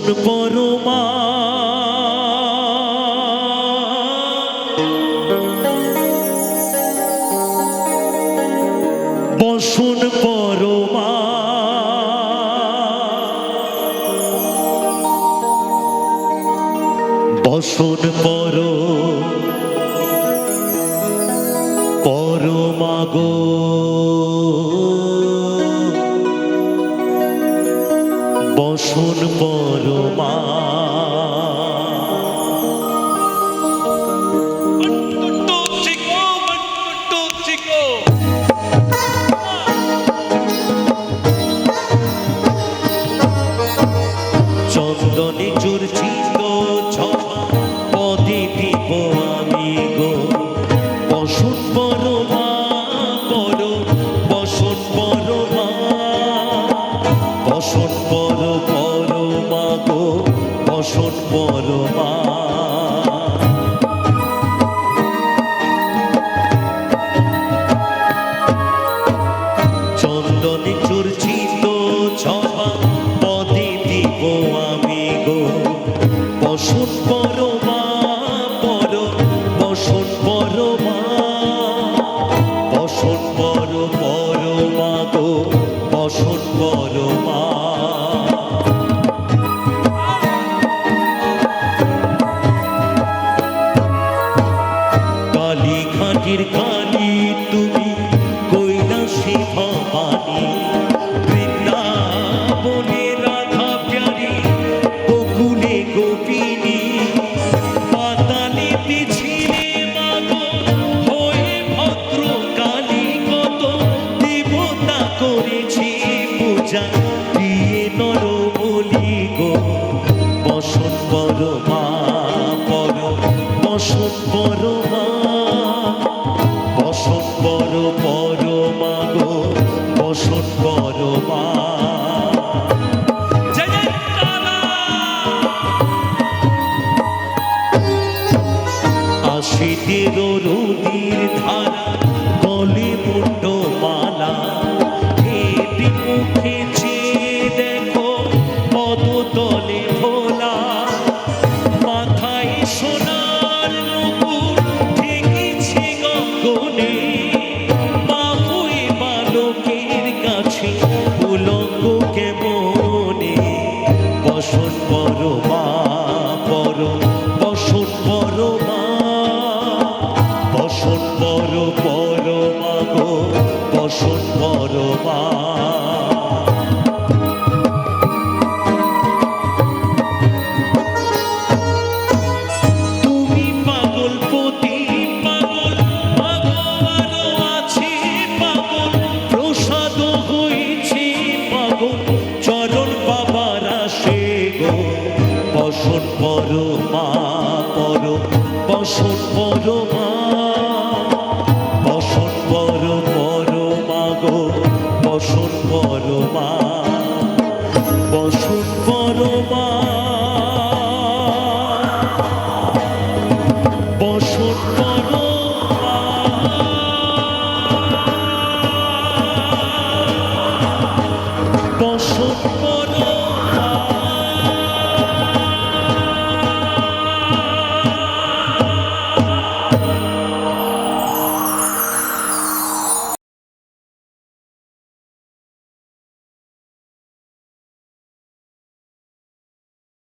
বসুন পরমা বসুন পরমা বসুন পরমা গো বসুন পরমা চন্দনে চর্চিত পদে দিব আমি গো বসুন পরমা বসুন পরমা বসুন পরমা গো বসুন পরমা চন্দনে চর্চিত পদে দিব আমি গো বসুন পরমা বসুন পরমা বসুন পরমা গো বসুন পরমা কালী ঘাটির কালী তুমি কৈলাসী ভবানী বৃন্দাবনে রাধা প্যারি বকুলে গোপিনী পাতালেতে ছিলে মাগো হয়ে ভদ্র কালী কত দেবতা করেছি পূজা দিয়ে নরবলি গো বসুন পরমা বসুন পরমা বসুন পরমা গো বসুন পরমা আশিতের রুদির ধারা গলে মুন্ড মালা হেঁটে মুখে চেয়ে দেখো পদতলে ভোলা মাথায় সোনার মুকুট ঠেকেছে গগনে মা হয়ে বালকের কাছে উলঙ্গ কেমনে বসুন পরমা বসুন পরমা বসুন পরমা গো বসুন পরমা তুমি পাগলপতি পাগল আরো আছে পাগল প্রসাদ হয়েছে পাগল চরণ বাবার আসে গো বসুন পরমা বসুন পরমা বসুন পরমা গো বসুন পরমা